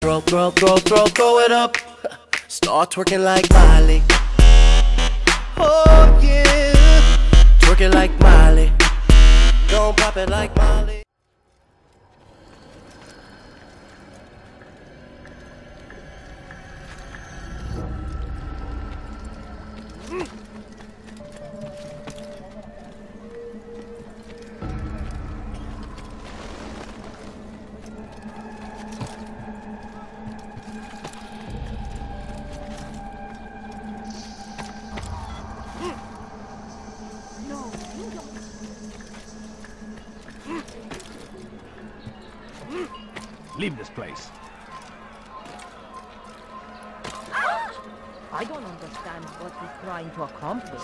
Throw it up. Start twerking like Miley. Oh yeah, twerking like Miley. Don't pop it like Miley. Leave this place. I don't understand what he's trying to accomplish.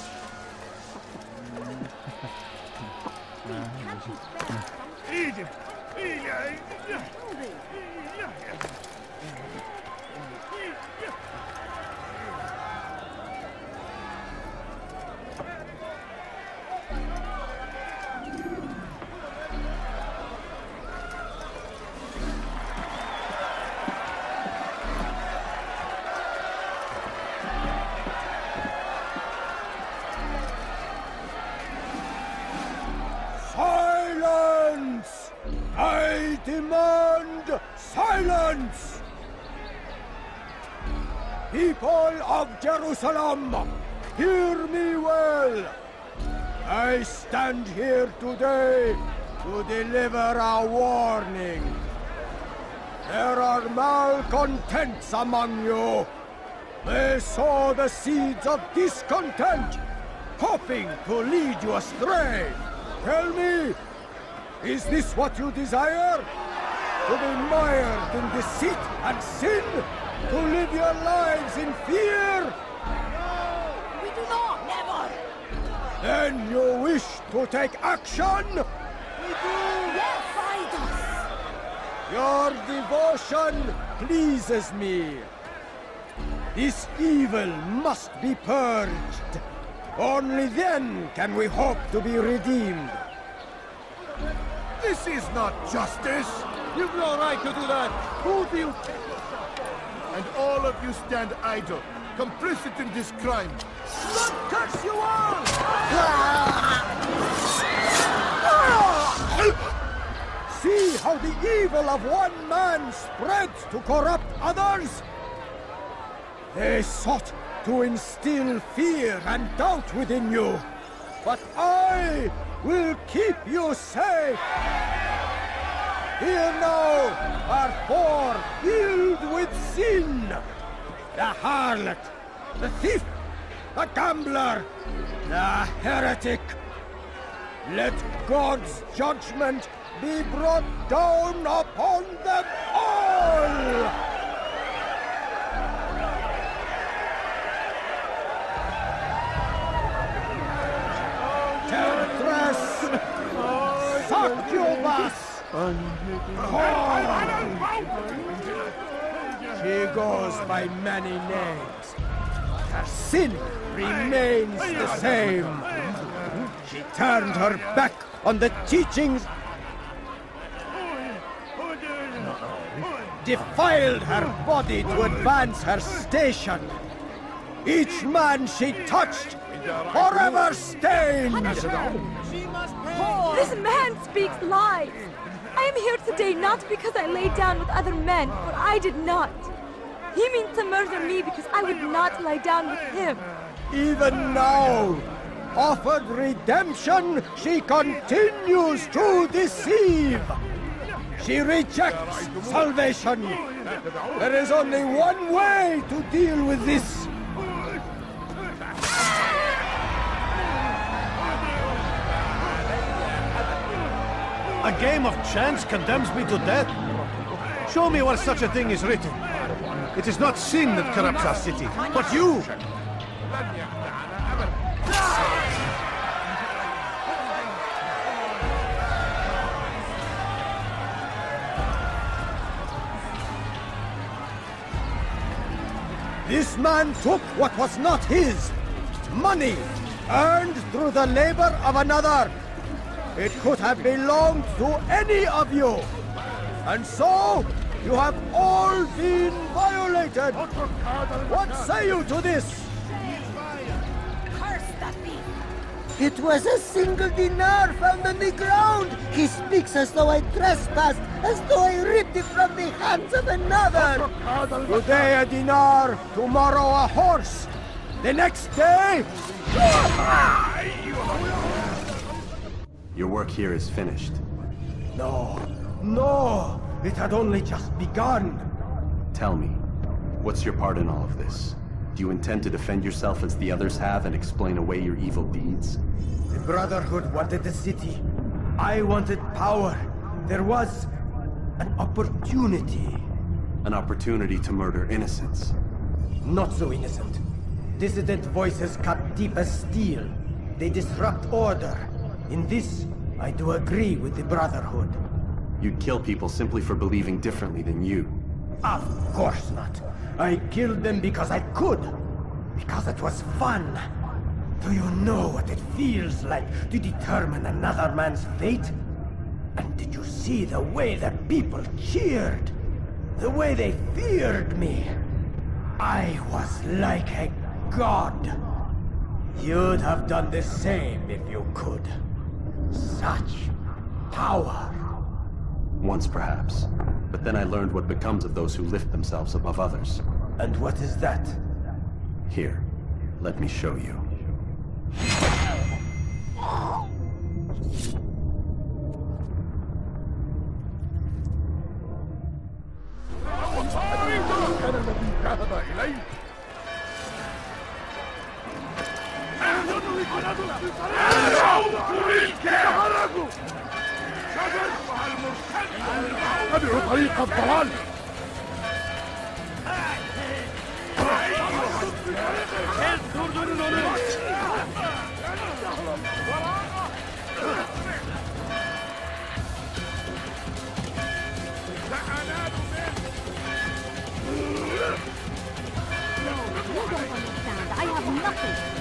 Silence! I demand silence! People of Jerusalem, hear me well. I stand here today to deliver a warning. There are malcontents among you. They sow the seeds of discontent, hoping to lead you astray. Tell me, is this what you desire? To be mired in deceit and sin? To live your lives in fear? No, we do not, never! Then you wish to take action? We do! Yes, fight us! Your devotion pleases me. This evil must be purged. Only then can we hope to be redeemed. This is not justice! You've no right to do that! Who do you... And all of you stand idle, complicit in this crime. Blood curse you all! See how the evil of one man spreads to corrupt others? They sought to instill fear and doubt within you. But I will keep you safe. Here now are four filled with sin. The harlot, the thief, the gambler, the heretic. Let God's judgment be brought down upon them all! Succubus! She goes by many names. Her sin remains the same. She turned her back on the teachings, defiled her body to advance her station. Each man she touched, forever stained. This man speaks lies. I am here today not because I lay down with other men, for I did not. He means to murder me because I would not lie down with him. Even now, offered redemption, she continues to deceive. She rejects salvation. There is only one way to deal with this. A game of chance condemns me to death? Show me where such a thing is written. It is not sin that corrupts our city, but you! This man took what was not his. Money, earned through the labor of another. It could have belonged to any of you. And so, you have all been defeated. What say you to this? Curse the thief! It was a single dinar found on the ground. He speaks as though I trespassed, as though I ripped it from the hands of another. Today a dinar, tomorrow a horse. The next day... Your work here is finished. No, it had only just begun. Tell me, what's your part in all of this? Do you intend to defend yourself as the others have and explain away your evil deeds? The Brotherhood wanted the city. I wanted power. There was an opportunity. An opportunity to murder innocents. Not so innocent. Dissident voices cut deep as steel. They disrupt order. In this, I do agree with the Brotherhood. You'd kill people simply for believing differently than you. Of course not. I killed them because I could. Because it was fun. Do you know what it feels like to determine another man's fate? And did you see the way that people cheered? The way they feared me? I was like a god. You'd have done the same if you could. Such power. Once perhaps. But then I learned what becomes of those who lift themselves above others. And what is that? Here, let me show you. اتبعوا طريق الضلال. I have nothing.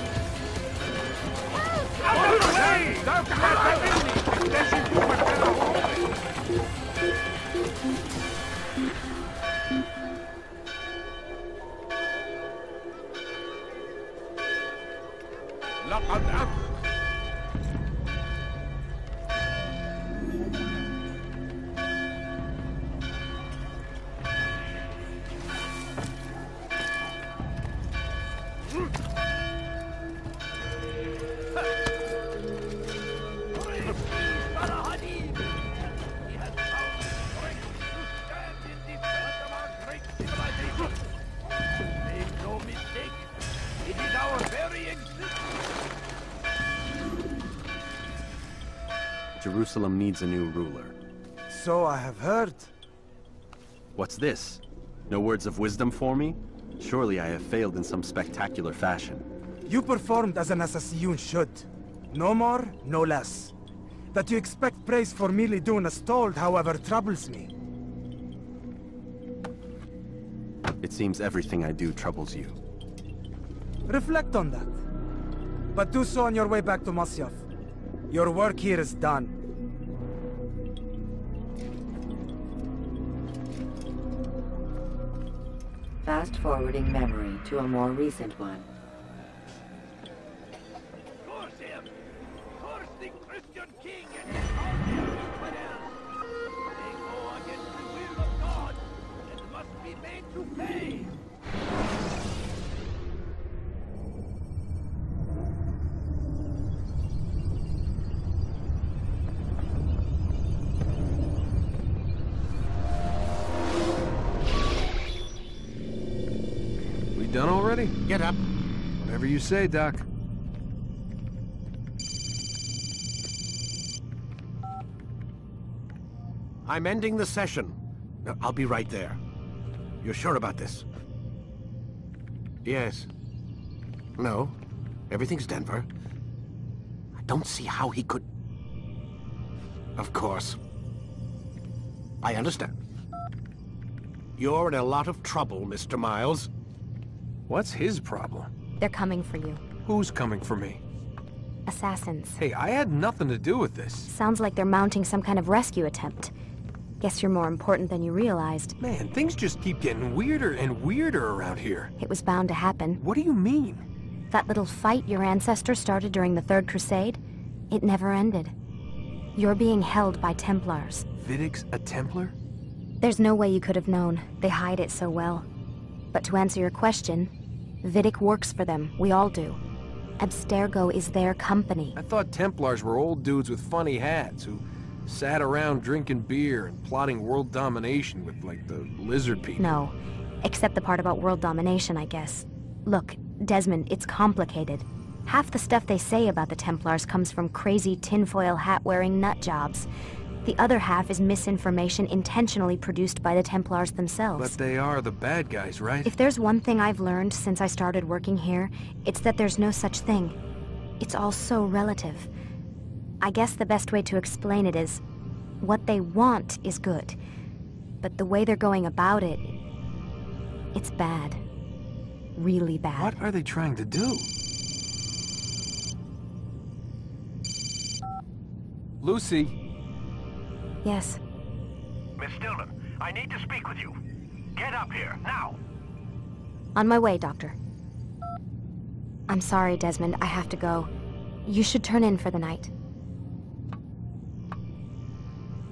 لقد Jerusalem needs a new ruler. So I have heard. What's this? No words of wisdom for me? Surely I have failed in some spectacular fashion. You performed as an assassin should. No more, no less. That you expect praise for merely doing as told, however, troubles me. It seems everything I do troubles you. Reflect on that. But do so on your way back to Masyaf. Your work here is done. Fast-forwarding memory to a more recent one. Curse him! Curse the Christian king and his army! They go against the will of God and must be made to pay! Done already? Get up. Whatever you say, Doc. I'm ending the session. I'll be right there. You're sure about this? Yes. No. Everything's Denver. I don't see how he could... Of course. I understand. You're in a lot of trouble, Mr. Miles. What's his problem? They're coming for you. Who's coming for me? Assassins. Hey, I had nothing to do with this. Sounds like they're mounting some kind of rescue attempt. Guess you're more important than you realized. Man, things just keep getting weirder and weirder around here. It was bound to happen. What do you mean? That little fight your ancestors started during the Third Crusade, it never ended. You're being held by Templars. Vidic's a Templar? There's no way you could have known. They hide it so well. But to answer your question, Vidic works for them. We all do. Abstergo is their company. I thought Templars were old dudes with funny hats who sat around drinking beer and plotting world domination with, like, the lizard people. No. Except the part about world domination, I guess. Look, Desmond, it's complicated. Half the stuff they say about the Templars comes from crazy tinfoil hat-wearing nutjobs. The other half is misinformation intentionally produced by the Templars themselves. But they are the bad guys, right? If there's one thing I've learned since I started working here, it's that there's no such thing. It's all so relative. I guess the best way to explain it is, what they want is good. But the way they're going about it, it's bad. Really bad. What are they trying to do? Lucy? Yes. Miss Stillman, I need to speak with you. Get up here, now! On my way, Doctor. I'm sorry, Desmond, I have to go. You should turn in for the night.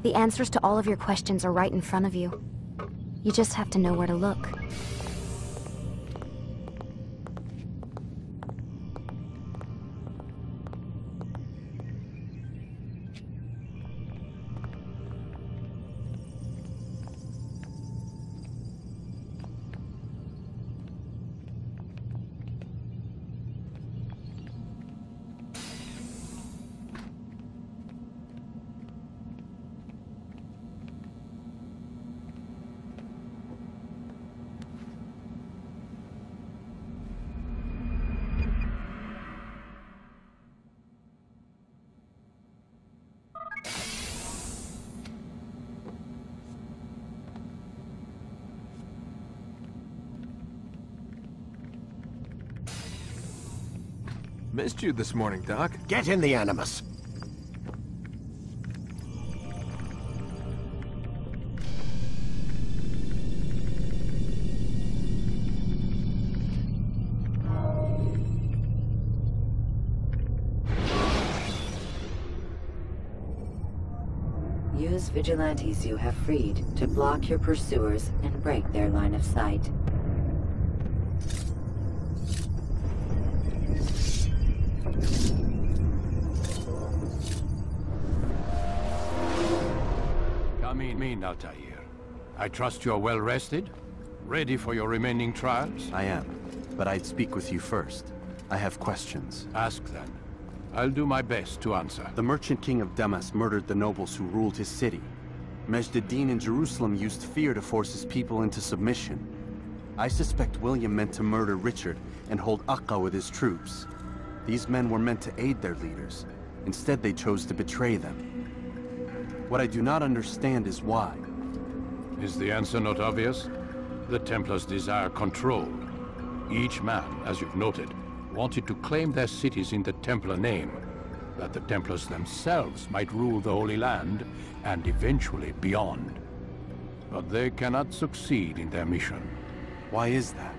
The answers to all of your questions are right in front of you. You just have to know where to look. Missed you this morning, Doc. Get in the Animus. Use vigilantes you have freed to block your pursuers and break their line of sight. Come in, Altair. I trust you're well rested? Ready for your remaining trials? I am, but I'd speak with you first. I have questions. Ask then. I'll do my best to answer. The merchant king of Damas murdered the nobles who ruled his city. Majd-ad-Din in Jerusalem used fear to force his people into submission. I suspect William meant to murder Richard and hold Acca with his troops. These men were meant to aid their leaders. Instead, they chose to betray them. What I do not understand is why. Is the answer not obvious? The Templars desire control. Each man, as you've noted, wanted to claim their cities in the Templar name, that the Templars themselves might rule the Holy Land, and eventually beyond. But they cannot succeed in their mission. Why is that?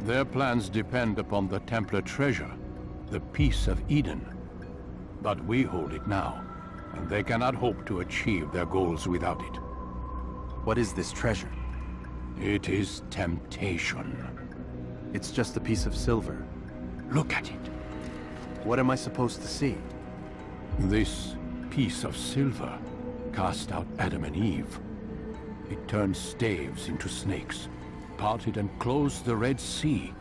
Their plans depend upon the Templar treasure, the Peace of Eden. But we hold it now, and they cannot hope to achieve their goals without it. What is this treasure? It is temptation. It's just a piece of silver. Look at it. What am I supposed to see? This piece of silver cast out Adam and Eve. It turned staves into snakes, parted and closed the Red Sea.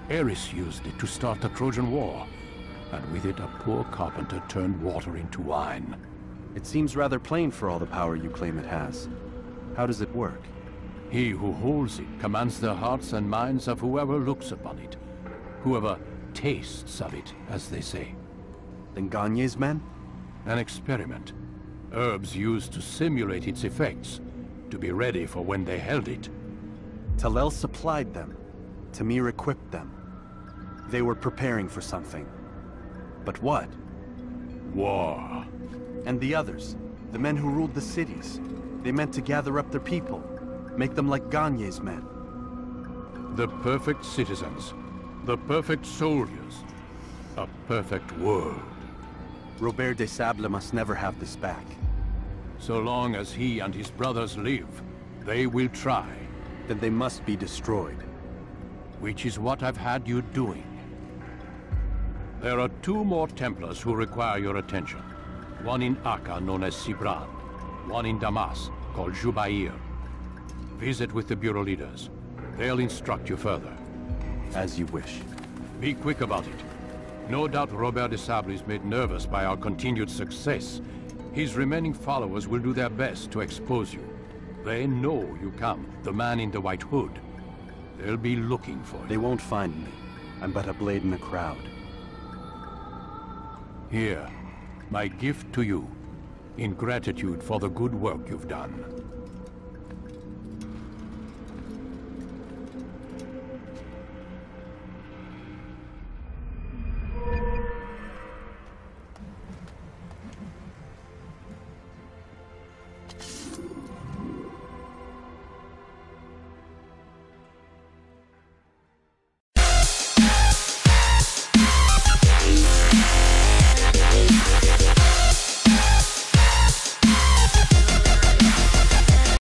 Ares used it to start the Trojan War, and with it a poor carpenter turned water into wine. It seems rather plain for all the power you claim it has. How does it work? He who holds it commands the hearts and minds of whoever looks upon it, whoever tastes of it, as they say. Then Gagne's men? An experiment. Herbs used to simulate its effects, to be ready for when they held it. Talel supplied them. Tamir equipped them. They were preparing for something. But what? War. And the others, the men who ruled the cities, They meant to gather up their people, make them like Gagne's men. The perfect citizens, the perfect soldiers, a perfect world. Robert de Sable must never have this back. So long as he and his brothers live, they will try. Then they must be destroyed. Which is what I've had you doing. There are 2 more Templars who require your attention. One in Acre, known as Sibran. One in Damas, called Jubair. Visit with the Bureau leaders. They'll instruct you further. As you wish. Be quick about it. No doubt Robert de Sable is made nervous by our continued success. His remaining followers will do their best to expose you. They know you come, the man in the white hood. They'll be looking for you. They won't find me. I'm but a blade in the crowd. Here, my gift to you, in gratitude for the good work you've done.